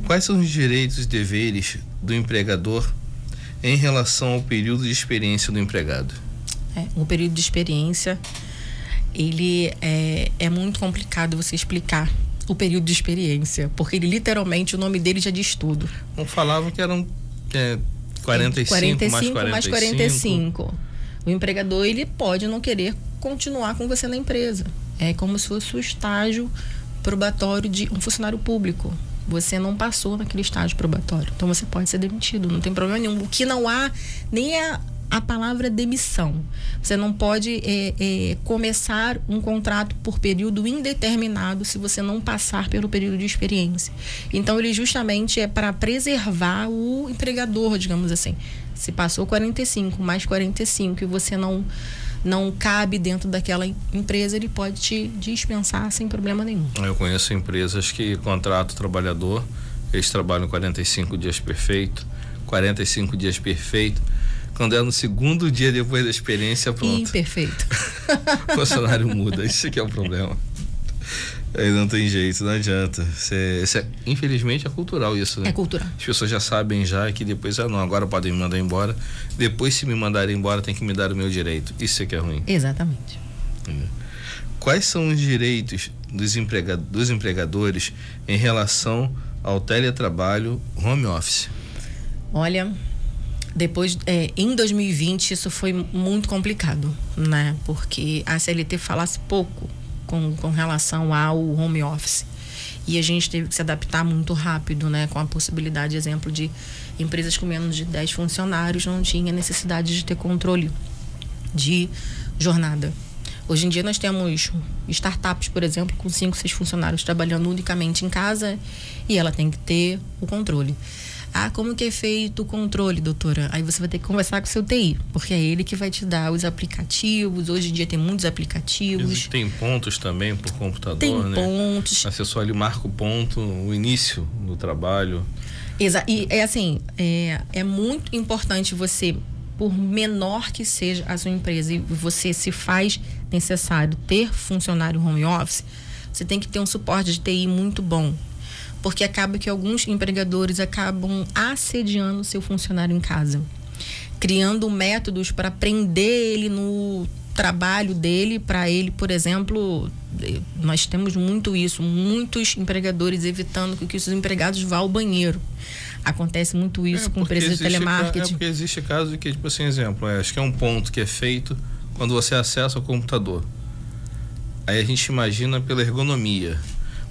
Quais são os direitos e deveres do empregador em relação ao período de experiência do empregado? O período de experiência, ele é muito complicado você explicar o período de experiência, porque ele literalmente, o nome dele já diz tudo. Não falavam que eram 45 mais 45. O empregador, ele pode não querer continuar com você na empresa. É como se fosse o estágio probatório de um funcionário público. Você não passou naquele estágio probatório, então você pode ser demitido, não tem problema nenhum. O que não há nem é a palavra demissão. Você não pode começar um contrato por período indeterminado se você não passar pelo período de experiência. Então, ele justamente é para preservar o empregador, digamos assim. Se passou 45 mais 45 e você não cabe dentro daquela empresa, ele pode te dispensar sem problema nenhum. Eu conheço empresas que contratam o trabalhador, eles trabalham 45 dias perfeito, 45 dias perfeito. Quando é no segundo dia depois da experiência, pronto. Imperfeito. O funcionário muda, isso aqui é o problema. Aí não tem jeito, não adianta. Infelizmente é cultural isso, né? É cultural. As pessoas já sabem já que depois, não, agora podem me mandar embora. Depois, se me mandarem embora, tem que me dar o meu direito. Isso é que é ruim. Exatamente. Quais são os direitos dos empregadores em relação ao teletrabalho home office? Olha, depois, em 2020, isso foi muito complicado, né? Porque a CLT falasse pouco com relação ao home office. E a gente teve que se adaptar muito rápido, né? Com a possibilidade, exemplo, de empresas com menos de 10 funcionários não tinha necessidade de ter controle de jornada. Hoje em dia nós temos startups, por exemplo, com 5, 6 funcionários trabalhando unicamente em casa e ela tem que ter o controle. Como que é feito o controle, doutora? Aí você vai ter que conversar com o seu TI, porque é ele que vai te dar os aplicativos. Hoje em dia tem muitos aplicativos. Tem pontos também por computador, tem né? Tem pontos. Você só ali marca o ponto, o início do trabalho. E é muito importante você, por menor que seja a sua empresa, e você se faz necessário ter funcionário home office, você tem que ter um suporte de TI muito bom. Porque acaba que alguns empregadores acabam assediando o seu funcionário em casa, criando métodos para prender ele no trabalho dele, para ele, por exemplo, nós temos muito isso, muitos empregadores evitando que os empregados vá ao banheiro. Acontece muito isso com empresas de telemarketing. Porque existe caso que, tipo assim, exemplo, acho que é um ponto que é feito quando você acessa o computador. Aí a gente imagina pela ergonomia.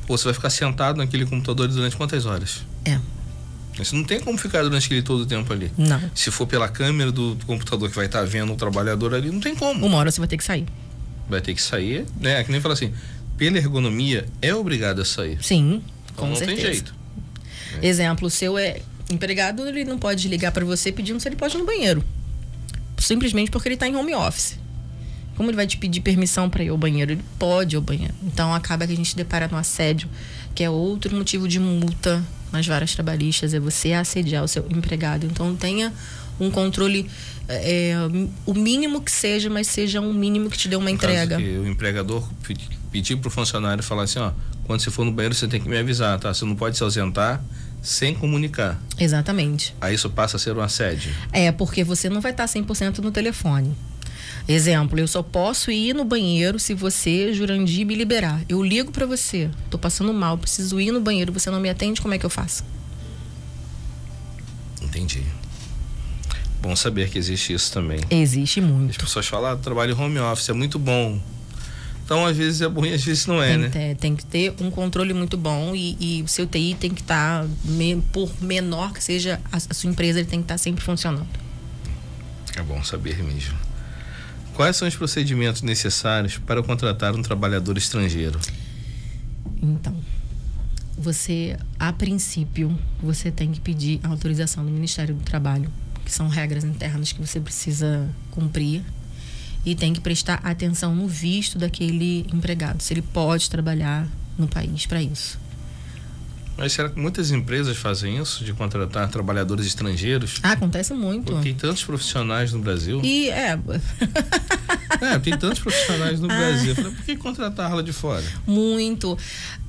Você vai ficar sentado naquele computador durante quantas horas? Você não tem como ficar durante aquele todo o tempo ali. Não. Se for pela câmera do computador que vai estar vendo o trabalhador ali, não tem como. Uma hora você vai ter que sair. Vai ter que sair, né? É que nem fala assim, pela ergonomia é obrigado a sair. Sim, então não certeza. Tem jeito. Exemplo, o seu empregado, ele não pode ligar para você pedindo se ele pode ir no banheiro. Simplesmente porque ele está em home office. Como ele vai te pedir permissão para ir ao banheiro? Ele pode ir ao banheiro. Então, acaba que a gente depara no assédio, que é outro motivo de multa nas varas trabalhistas, é você assediar o seu empregado. Então, tenha um controle, o mínimo que seja, mas seja um mínimo que te dê uma entrega. Que o empregador pedir para o funcionário falar assim, quando você for no banheiro, você tem que me avisar, tá? Você não pode se ausentar sem comunicar. Exatamente. Aí isso passa a ser um assédio. Porque você não vai estar 100% no telefone. Exemplo, eu só posso ir no banheiro se você, Jurandir, me liberar. Eu ligo pra você, tô passando mal, preciso ir no banheiro, você não me atende, como é que eu faço? Entendi. Bom saber que existe isso também. Existe muito. As pessoas falam, trabalho home office, é muito bom. Então, às vezes é bom e às vezes não é, né? Tem que ter um controle muito bom e o seu TI tem que estar, por menor que seja a sua empresa, ele tem que estar sempre funcionando. É bom saber mesmo. Quais são os procedimentos necessários para contratar um trabalhador estrangeiro? Então, a princípio, você tem que pedir a autorização do Ministério do Trabalho, que são regras internas que você precisa cumprir, e tem que prestar atenção no visto daquele empregado, se ele pode trabalhar no país para isso. Mas será que muitas empresas fazem isso, de contratar trabalhadores estrangeiros? Acontece muito. Porque tem tantos profissionais no Brasil. E tem tantos profissionais no Brasil. Por que contratá-la de fora? Muito.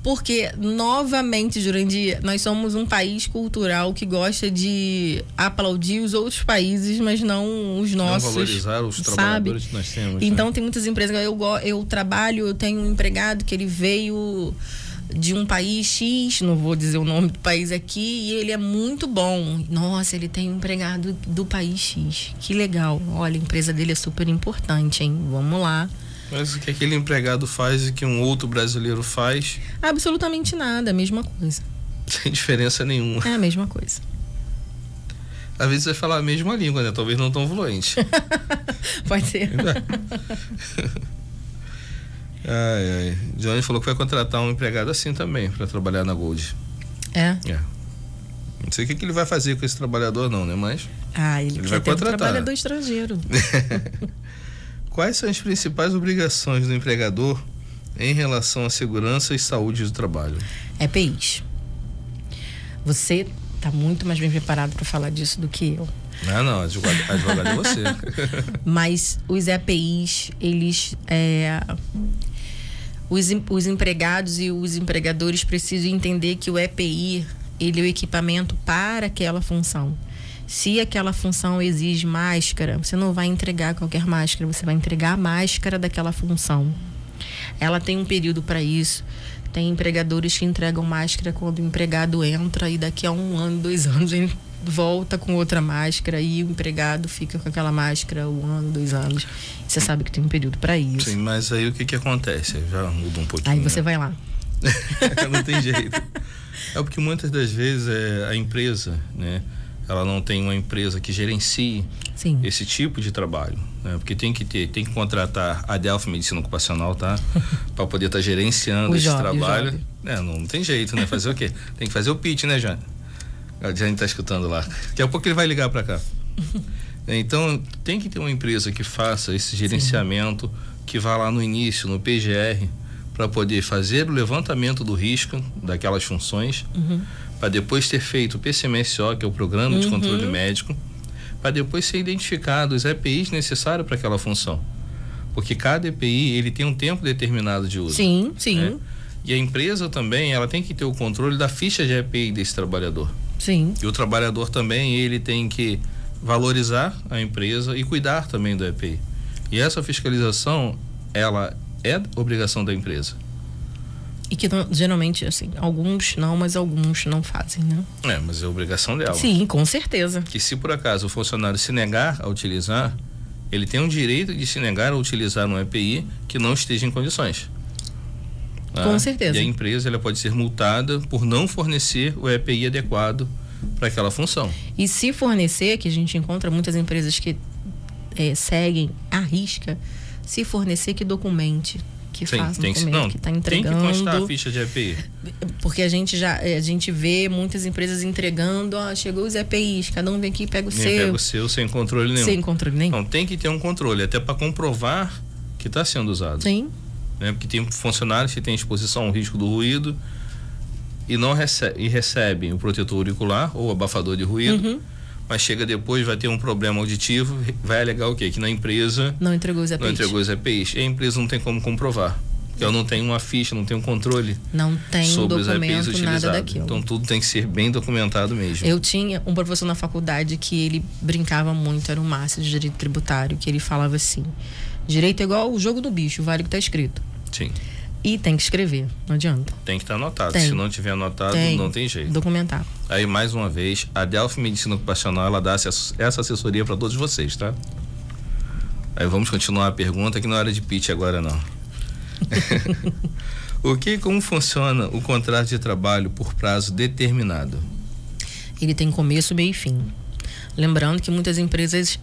Porque, novamente, Jurandir, nós somos um país cultural que gosta de aplaudir os outros países, mas não os nossos. Não valorizar os trabalhadores que nós temos. Então, tem muitas empresas. Eu trabalho, eu tenho um empregado que ele veio de um país X, não vou dizer o nome do país aqui, e ele é muito bom. Nossa, ele tem um empregado do país X. Que legal. Olha, a empresa dele é super importante, hein? Vamos lá. Mas o que aquele empregado faz e que um outro brasileiro faz? Absolutamente nada, a mesma coisa. Sem diferença nenhuma. É a mesma coisa. Às vezes vai falar a mesma língua, né? Talvez não tão fluente. Pode ser. Johnny falou que vai contratar um empregado assim também para trabalhar na Gold. É? Não sei o que ele vai fazer com esse trabalhador não, né? Mas ele vai contratar um trabalhador estrangeiro. Quais são as principais obrigações do empregador em relação à segurança e saúde do trabalho? EPIs. Você está muito mais bem preparado para falar disso do que eu. Não, advogado é você. Mas os EPIs, eles... Os empregados e os empregadores precisam entender que o EPI, ele é o equipamento para aquela função. Se aquela função exige máscara, você não vai entregar qualquer máscara, você vai entregar a máscara daquela função. Ela tem um período para isso. Tem empregadores que entregam máscara quando o empregado entra e daqui a 1 ano, 2 anos ele volta com outra máscara e o empregado fica com aquela máscara 1 ano, 2 anos. Você sabe que tem um período para isso. Sim, mas aí o que acontece? Já muda um pouquinho. Aí você vai lá. Não tem jeito. É porque muitas das vezes a empresa, né? Ela não tem uma empresa que gerencie esse tipo de trabalho, né? Porque tem que contratar a Delphi Medicina Ocupacional, tá? Para poder estar gerenciando esse trabalho. Não tem jeito, né? Fazer o quê? Tem que fazer o pitch, né, Jane? A Jane tá escutando lá. Daqui a pouco ele vai ligar para cá. Então, tem que ter uma empresa que faça esse gerenciamento, que vá lá no início, no PGR, para poder fazer o levantamento do risco daquelas funções, para depois ter feito o PCMSO, que é o Programa de Controle Médico, para depois ser identificado os EPIs necessários para aquela função. Porque cada EPI, ele tem um tempo determinado de uso. Sim. Né? E a empresa também, ela tem que ter o controle da ficha de EPI desse trabalhador. Sim. E o trabalhador também, ele tem que valorizar a empresa e cuidar também do EPI. E essa fiscalização, ela é obrigação da empresa. E que geralmente, assim, alguns não, mas alguns não fazem, né? Mas é obrigação dela. Sim, com certeza. Que se por acaso o funcionário se negar a utilizar, ele tem o direito de se negar a utilizar um EPI que não esteja em condições. Com certeza. E a empresa, ela pode ser multada por não fornecer o EPI adequado para aquela função. E se fornecer, que a gente encontra muitas empresas que seguem à risca, se fornecer, que documente, que faça um documento, que está entregando. Tem que constar a ficha de EPI. Porque a gente vê muitas empresas entregando, chegou os EPIs, cada um vem aqui e pega o seu. Pega o seu sem controle nenhum. Sem controle nenhum. Então tem que ter um controle, até para comprovar que está sendo usado. Sim. Né? Porque tem funcionários que têm exposição ao risco do ruído e não recebem o protetor auricular ou abafador de ruído, mas chega depois, vai ter um problema auditivo, vai alegar o quê? Que na empresa não entregou os EPIs. E a empresa não tem como comprovar, porque ela não tem uma ficha, não tem um controle, não tem sobre os EPIs documento, utilizados. nada daquilo. Então tudo tem que ser bem documentado mesmo. Eu tinha um professor na faculdade que ele brincava muito, era o Márcio de Direito Tributário, que ele falava assim: direito é igual o jogo do bicho, vale o que está escrito. Sim. E tem que escrever, não adianta. Tem que estar anotado. Se não tiver anotado, não tem jeito. Documentar. Aí, mais uma vez, a Delphi Medicina Ocupacional, ela dá essa assessoria para todos vocês, tá? Aí vamos continuar a pergunta, que não é hora de pitch agora, não. Como funciona o contrato de trabalho por prazo determinado? Ele tem começo, meio e fim. Lembrando que muitas empresas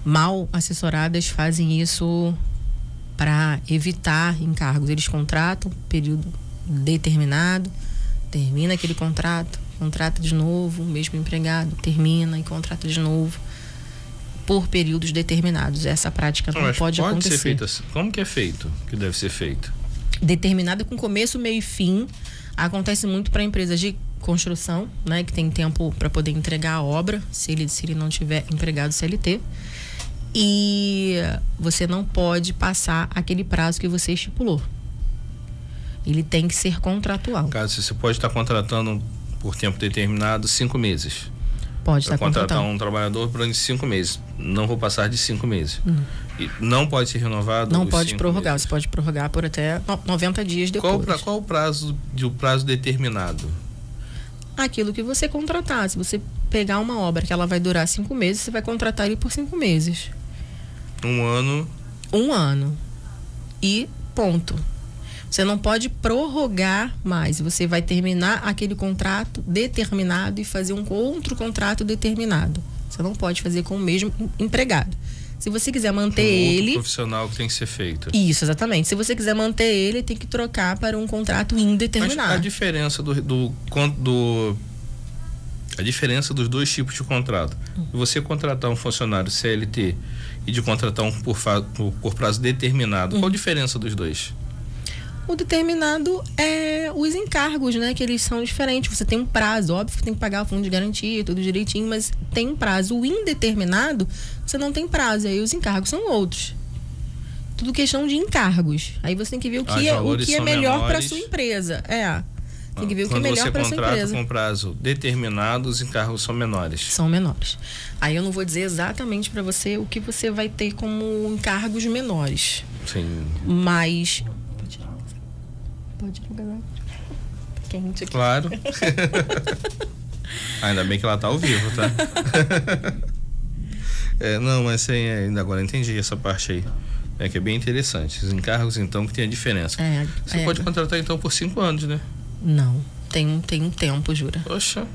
mal assessoradas fazem isso para evitar encargos. Eles contratam período determinado, termina aquele contrato, contrata de novo, o mesmo empregado, termina e contrata de novo, por períodos determinados. Essa prática não pode acontecer. Ser feito assim. Como que é feito? Que deve ser feito? Determinada com começo, meio e fim, Acontece muito para empresas de construção, né, que tem tempo para poder entregar a obra, se ele não tiver empregado CLT. E você não pode passar aquele prazo que você estipulou. Ele tem que ser contratual. Caso você pode estar contratando por tempo determinado 5 meses. Pode estar contratar contratando um trabalhador durante 5 meses. Não vou passar de 5 meses. E não pode ser renovado. Não pode prorrogar. Meses. Você pode prorrogar por até 90 dias depois. Qual o prazo determinado? Aquilo que você contratar. Se você pegar uma obra que ela vai durar 5 meses, você vai contratar ele por 5 meses. 1 ano. 1 ano. E ponto. Você não pode prorrogar mais. Você vai terminar aquele contrato determinado e fazer um outro contrato determinado. Você não pode fazer com o mesmo empregado. Se você quiser manter ele... profissional que tem que ser feito. Isso, exatamente. Se você quiser manter ele, tem que trocar para um contrato indeterminado. Mas a diferença a diferença dos dois tipos de contrato. Você contratar um funcionário CLT e de contratar um por prazo determinado, qual a diferença dos dois? O determinado é os encargos, né? Que eles são diferentes. Você tem um prazo, óbvio que tem que pagar o fundo de garantia, tudo direitinho, mas tem um prazo. O indeterminado, você não tem prazo. Aí os encargos são outros. Tudo questão de encargos. Aí você tem que ver o que é melhor para sua empresa. Tem que ver o que é melhor para sua empresa. Quando você contrata com prazo determinado, os encargos são menores. São menores. Aí eu não vou dizer exatamente para você o que você vai ter como encargos menores. Sim. Mas... Pode jogar quente aqui. Claro. Ainda bem que ela tá ao vivo, tá? Não, mas ainda agora entendi essa parte aí. Que é bem interessante. Os encargos, então, que tem a diferença. Você pode contratar, então, por 5 anos, né? Não. Tem um tempo, Jura. Poxa.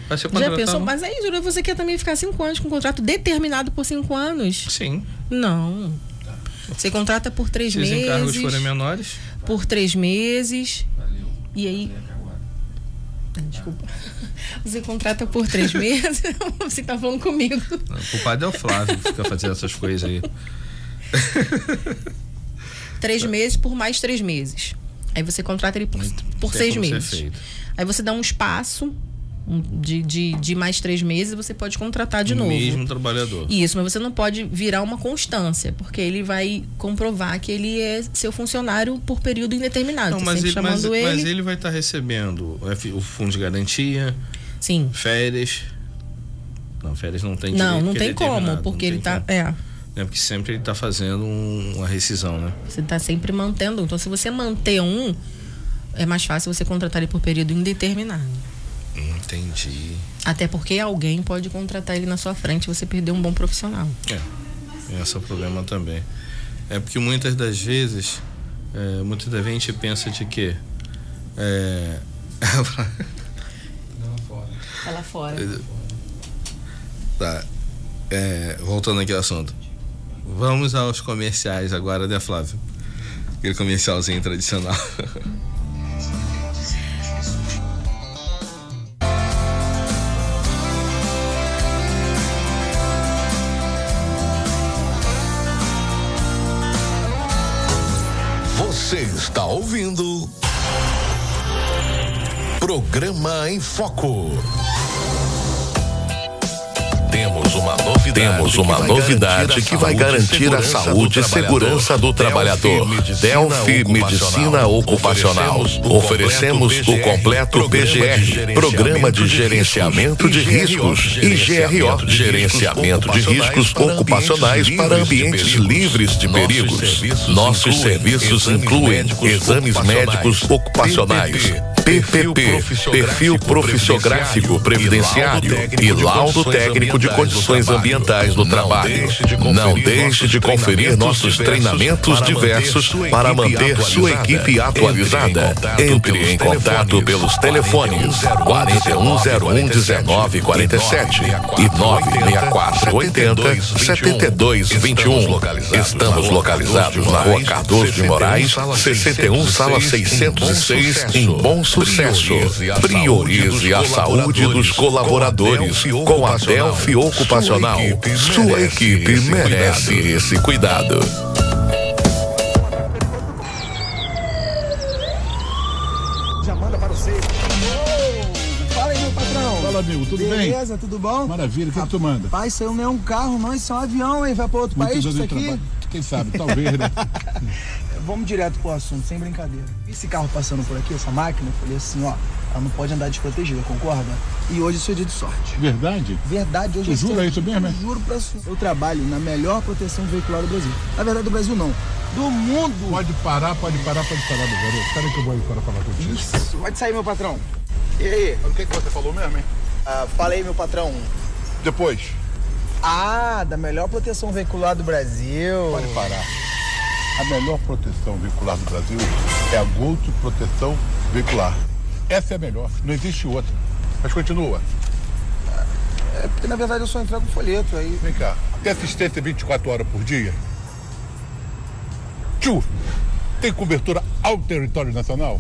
Vai ser Já pensou? Mas aí, Jura, você quer também ficar 5 anos com um contrato determinado por 5 anos? Sim. Não. Você contrata por 3 meses. Se os encargos forem menores? Por 3 meses. E aí... Desculpa. Você contrata por 3 meses. Você tá falando comigo. Não, o culpado é o Flávio que fica fazendo essas coisas aí. 3 meses por mais 3 meses. Aí você contrata ele por 6 meses. Aí você dá um espaço de mais 3 meses, você pode contratar de novo. O mesmo trabalhador. Isso, mas você não pode virar uma constância, porque ele vai comprovar que ele é seu funcionário por período indeterminado. Não, mas ele vai estar recebendo o fundo de garantia. Sim. Férias. Não, férias não tem direito. Não tem como, porque ele tá... Porque sempre ele está fazendo uma rescisão, né? Você está sempre mantendo. Então, se você manter é mais fácil você contratar ele por período indeterminado. Entendi. Até porque alguém pode contratar ele na sua frente e você perder um bom profissional. Esse é o problema também. Porque muitas das vezes a gente pensa de que Fala fora. Tá. Voltando aqui ao assunto. Vamos aos comerciais agora, né, Flávio? Aquele comercialzinho tradicional. Você está ouvindo Programa em Foco. Temos uma novidade que vai garantir a saúde e segurança do trabalhador. Delphi Medicina Ocupacional. Oferecemos o completo PGR, Programa de Gerenciamento de Riscos, e GRO, Gerenciamento de Riscos Ocupacionais para ambientes livres de perigos. Nossos serviços incluem exames médicos ocupacionais, PPP, Perfil Profissiográfico Previdenciário, e laudo técnico de condições ambientais do trabalho. Não deixe de conferir nossos treinamentos diversos para manter sua equipe atualizada. Entre em contato pelos telefones 4101-1947 e 96480-7221. Estamos localizados na Rua Cardoso de Moraes, 61, sala 606, em Bom Sucesso. Priorize a saúde dos colaboradores com a Delphi Ocupacional. Sua equipe merece esse cuidado. Já manda para o 6 Fala, amigo, tudo bem? Beleza, tudo bom? Maravilha, o que tu manda? Pai, isso aí não é um carro, não, isso é um avião, hein? Vai pra outro país isso aqui? Trabalho. Quem sabe, talvez, né? Vamos direto pro assunto, sem brincadeira. Esse carro passando por aqui, essa máquina, eu falei assim, ó, ela não pode andar desprotegida, concorda? E hoje isso é dia de sorte. Verdade? Verdade, hoje Tu jura isso mesmo? Eu juro pra você. Eu trabalho na melhor proteção veicular do Brasil. Na verdade, do Brasil não, do mundo. Pode parar, meu garoto. Espera que eu vou aí para falar contigo. Isso, pode sair, meu patrão. E aí? O que você falou mesmo, hein? Falei, meu patrão. Depois. Da melhor proteção veicular do Brasil. Pode parar. A melhor proteção veicular do Brasil é a Gold Proteção Veicular. Essa é a melhor, não existe outra. Mas continua. É porque na verdade eu só entrego o folheto aí. Vem cá, tem assistência 24 horas por dia? Tem cobertura ao território nacional?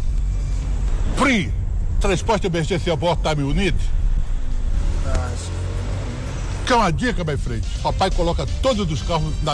Free! Transporte emergencial Time Unit? Quer uma dica, my friend? Papai coloca todos os carros na